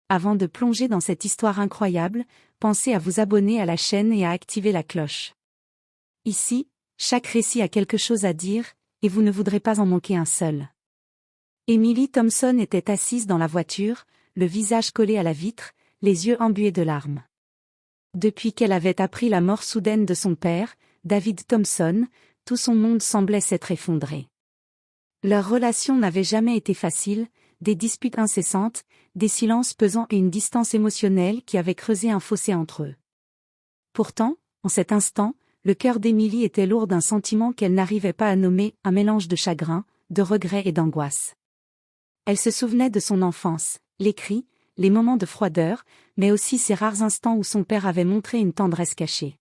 Avant de plonger dans cette histoire incroyable, pensez à vous abonner à la chaîne et à activer la cloche. Ici, chaque récit a quelque chose à dire, et vous ne voudrez pas en manquer un seul. Emily Thompson était assise dans la voiture, le visage collé à la vitre, les yeux embués de larmes. Depuis qu'elle avait appris la mort soudaine de son père, David Thompson, tout son monde semblait s'être effondré. Leur relation n'avait jamais été facile, des disputes incessantes, des silences pesants et une distance émotionnelle qui avait creusé un fossé entre eux. Pourtant, en cet instant, le cœur d'Emily était lourd d'un sentiment qu'elle n'arrivait pas à nommer, un mélange de chagrin, de regret et d'angoisse. Elle se souvenait de son enfance, les cris, les moments de froideur, mais aussi ces rares instants où son père avait montré une tendresse cachée.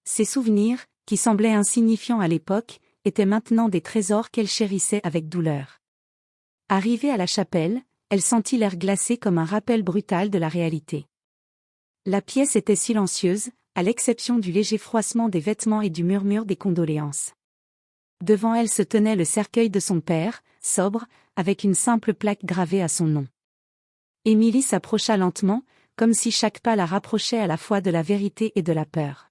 Ces souvenirs, qui semblaient insignifiants à l'époque, étaient maintenant des trésors qu'elle chérissait avec douleur. Arrivée à la chapelle, elle sentit l'air glacé comme un rappel brutal de la réalité. La pièce était silencieuse, à l'exception du léger froissement des vêtements et du murmure des condoléances. Devant elle se tenait le cercueil de son père, sobre, avec une simple plaque gravée à son nom. Emily s'approcha lentement, comme si chaque pas la rapprochait à la fois de la vérité et de la peur.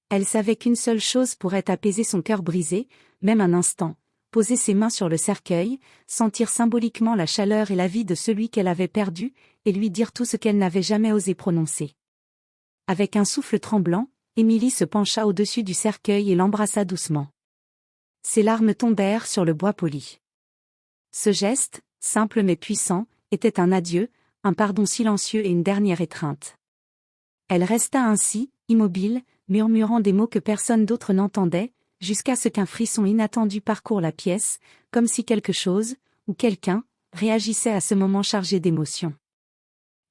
Elle savait qu'une seule chose pourrait apaiser son cœur brisé, même un instant, poser ses mains sur le cercueil, sentir symboliquement la chaleur et la vie de celui qu'elle avait perdu, et lui dire tout ce qu'elle n'avait jamais osé prononcer. Avec un souffle tremblant, Emily se pencha au-dessus du cercueil et l'embrassa doucement. Ses larmes tombèrent sur le bois poli. Ce geste, simple mais puissant, était un adieu, un pardon silencieux et une dernière étreinte. Elle resta ainsi, immobile, murmurant des mots que personne d'autre n'entendait, jusqu'à ce qu'un frisson inattendu parcourt la pièce, comme si quelque chose, ou quelqu'un, réagissait à ce moment chargé d'émotion.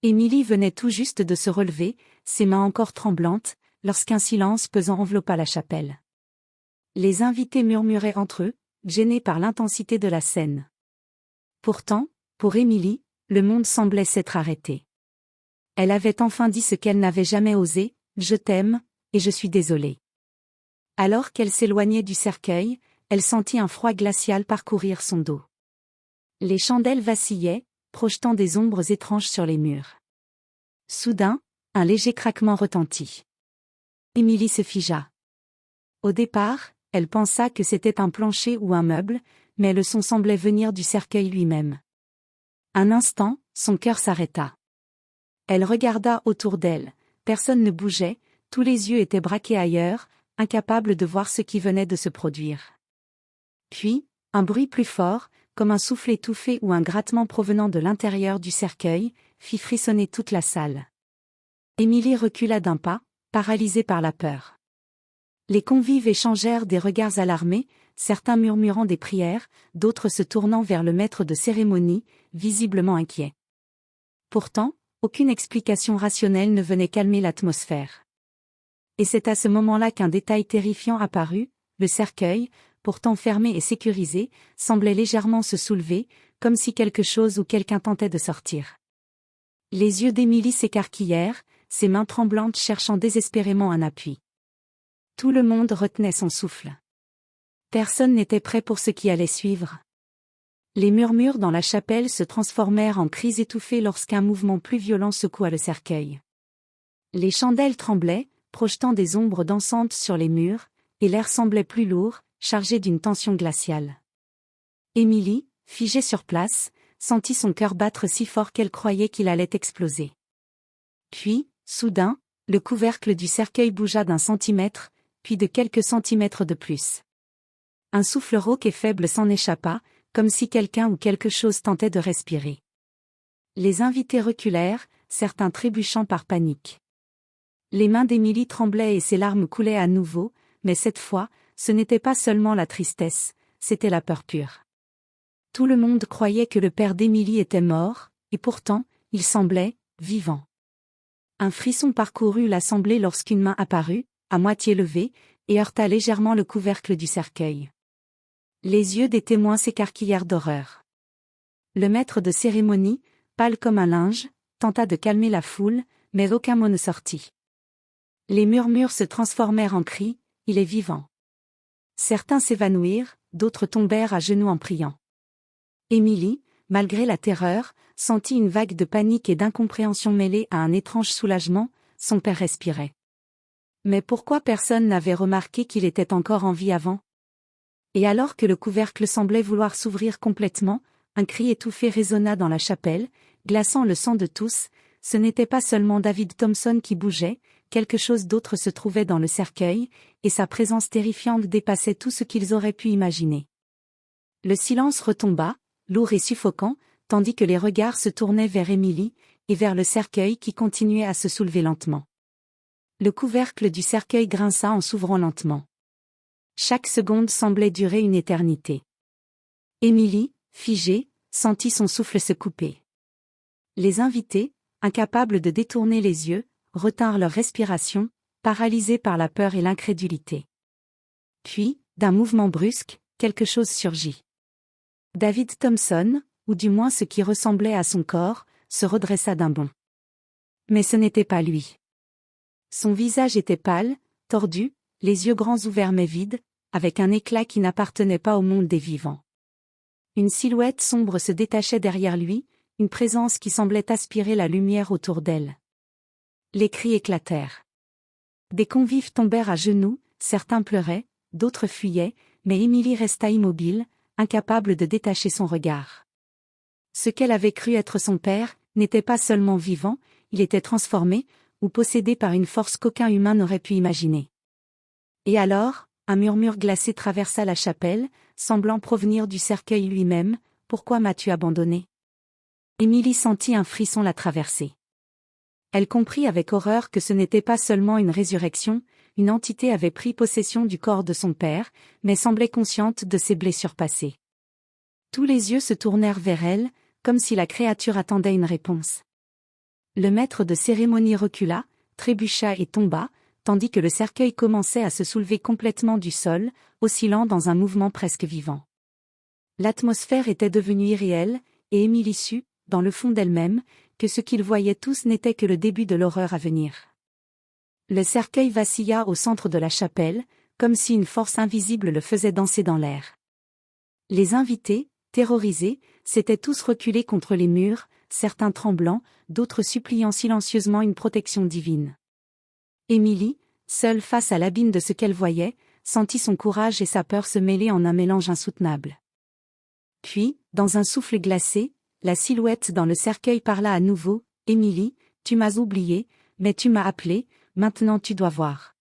Emily venait tout juste de se relever, ses mains encore tremblantes, lorsqu'un silence pesant enveloppa la chapelle. Les invités murmuraient entre eux, gênés par l'intensité de la scène. Pourtant, pour Emily, le monde semblait s'être arrêté. Elle avait enfin dit ce qu'elle n'avait jamais osé, « Je t'aime, et je suis désolée ». Alors qu'elle s'éloignait du cercueil, elle sentit un froid glacial parcourir son dos. Les chandelles vacillaient, projetant des ombres étranges sur les murs. Soudain, un léger craquement retentit. Emily se figea. Au départ, elle pensa que c'était un plancher ou un meuble, mais le son semblait venir du cercueil lui-même. Un instant, son cœur s'arrêta. Elle regarda autour d'elle, personne ne bougeait, tous les yeux étaient braqués ailleurs, incapables de voir ce qui venait de se produire. Puis, un bruit plus fort, comme un souffle étouffé ou un grattement provenant de l'intérieur du cercueil, fit frissonner toute la salle. Emily recula d'un pas, paralysée par la peur. Les convives échangèrent des regards alarmés, certains murmurant des prières, d'autres se tournant vers le maître de cérémonie, visiblement inquiet. Pourtant, aucune explication rationnelle ne venait calmer l'atmosphère. Et c'est à ce moment-là qu'un détail terrifiant apparut, le cercueil, pourtant fermé et sécurisé, semblait légèrement se soulever, comme si quelque chose ou quelqu'un tentait de sortir. Les yeux d'Emily s'écarquillèrent, ses mains tremblantes cherchant désespérément un appui. Tout le monde retenait son souffle. Personne n'était prêt pour ce qui allait suivre. Les murmures dans la chapelle se transformèrent en cris étouffés lorsqu'un mouvement plus violent secoua le cercueil. Les chandelles tremblaient, projetant des ombres dansantes sur les murs, et l'air semblait plus lourd, chargé d'une tension glaciale. Emily, figée sur place, sentit son cœur battre si fort qu'elle croyait qu'il allait exploser. Puis, soudain, le couvercle du cercueil bougea d'1 centimètre, puis de quelques centimètres de plus. Un souffle rauque et faible s'en échappa, comme si quelqu'un ou quelque chose tentait de respirer. Les invités reculèrent, certains trébuchant par panique. Les mains d'Emily tremblaient et ses larmes coulaient à nouveau, mais cette fois, ce n'était pas seulement la tristesse, c'était la peur pure. Tout le monde croyait que le père d'Emily était mort, et pourtant, il semblait vivant. Un frisson parcourut l'assemblée lorsqu'une main apparut, à moitié levée, et heurta légèrement le couvercle du cercueil. Les yeux des témoins s'écarquillèrent d'horreur. Le maître de cérémonie, pâle comme un linge, tenta de calmer la foule, mais aucun mot ne sortit. Les murmures se transformèrent en cris, « Il est vivant ». Certains s'évanouirent, d'autres tombèrent à genoux en priant. Emily, malgré la terreur, sentit une vague de panique et d'incompréhension mêlée à un étrange soulagement, son père respirait. Mais pourquoi personne n'avait remarqué qu'il était encore en vie avant? Et alors que le couvercle semblait vouloir s'ouvrir complètement, un cri étouffé résonna dans la chapelle, glaçant le sang de tous. Ce n'était pas seulement David Thompson qui bougeait, quelque chose d'autre se trouvait dans le cercueil, et sa présence terrifiante dépassait tout ce qu'ils auraient pu imaginer. Le silence retomba, lourd et suffocant, tandis que les regards se tournaient vers Émilie, et vers le cercueil qui continuait à se soulever lentement. Le couvercle du cercueil grinça en s'ouvrant lentement. Chaque seconde semblait durer une éternité. Émilie, figée, sentit son souffle se couper. Les invités, incapables de détourner les yeux, retinrent leur respiration, paralysés par la peur et l'incrédulité. Puis, d'un mouvement brusque, quelque chose surgit. David Thompson, ou du moins ce qui ressemblait à son corps, se redressa d'un bond. Mais ce n'était pas lui. Son visage était pâle, tordu, les yeux grands ouverts mais vides, avec un éclat qui n'appartenait pas au monde des vivants. Une silhouette sombre se détachait derrière lui, une présence qui semblait aspirer la lumière autour d'elle. Les cris éclatèrent. Des convives tombèrent à genoux, certains pleuraient, d'autres fuyaient, mais Émilie resta immobile, incapable de détacher son regard. Ce qu'elle avait cru être son père, n'était pas seulement vivant, il était transformé, ou possédé par une force qu'aucun humain n'aurait pu imaginer. Et alors, un murmure glacé traversa la chapelle, semblant provenir du cercueil lui-même. « Pourquoi m'as-tu abandonné ?» Émilie sentit un frisson la traverser. Elle comprit avec horreur que ce n'était pas seulement une résurrection, une entité avait pris possession du corps de son père, mais semblait consciente de ses blessures passées. Tous les yeux se tournèrent vers elle, comme si la créature attendait une réponse. Le maître de cérémonie recula, trébucha et tomba, tandis que le cercueil commençait à se soulever complètement du sol, oscillant dans un mouvement presque vivant. L'atmosphère était devenue irréelle, et Émilie sut, dans le fond d'elle-même, que ce qu'ils voyaient tous n'était que le début de l'horreur à venir. Le cercueil vacilla au centre de la chapelle, comme si une force invisible le faisait danser dans l'air. Les invités, terrorisés, s'étaient tous reculés contre les murs, certains tremblants, d'autres suppliant silencieusement une protection divine. Émilie, seule face à l'abîme de ce qu'elle voyait, sentit son courage et sa peur se mêler en un mélange insoutenable. Puis, dans un souffle glacé, la silhouette dans le cercueil parla à nouveau. « Émilie, tu m'as oubliée, mais tu m'as appelée, maintenant tu dois voir. »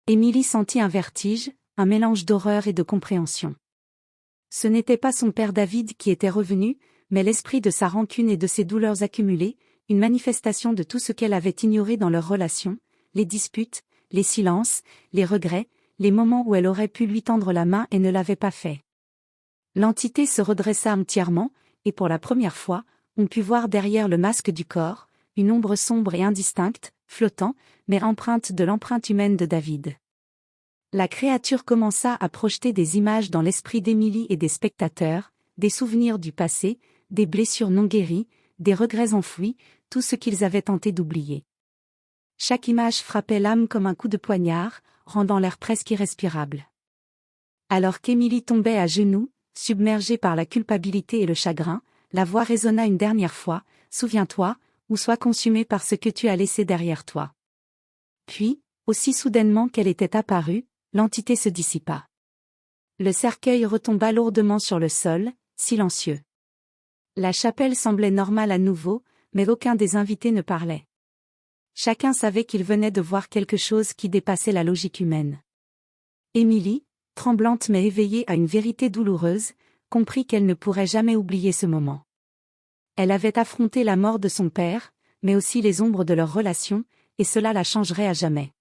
Émilie sentit un vertige, un mélange d'horreur et de compréhension. Ce n'était pas son père David qui était revenu, mais l'esprit de sa rancune et de ses douleurs accumulées, une manifestation de tout ce qu'elle avait ignoré dans leur relation, les disputes, les silences, les regrets, les moments où elle aurait pu lui tendre la main et ne l'avait pas fait. L'entité se redressa entièrement, et pour la première fois, on put voir derrière le masque du corps, une ombre sombre et indistincte, flottant, mais empreinte de l'empreinte humaine de David. La créature commença à projeter des images dans l'esprit d'Émilie et des spectateurs, des souvenirs du passé, des blessures non guéries, des regrets enfouis, tout ce qu'ils avaient tenté d'oublier. Chaque image frappait l'âme comme un coup de poignard, rendant l'air presque irrespirable. Alors qu'Émilie tombait à genoux, submergée par la culpabilité et le chagrin, la voix résonna une dernière fois, « Souviens-toi, ou sois consumée par ce que tu as laissé derrière toi. » Puis, aussi soudainement qu'elle était apparue, l'entité se dissipa. Le cercueil retomba lourdement sur le sol, silencieux. La chapelle semblait normale à nouveau, mais aucun des invités ne parlait. Chacun savait qu'il venait de voir quelque chose qui dépassait la logique humaine. Émilie, tremblante mais éveillée à une vérité douloureuse, comprit qu'elle ne pourrait jamais oublier ce moment. Elle avait affronté la mort de son père, mais aussi les ombres de leur relation, et cela la changerait à jamais.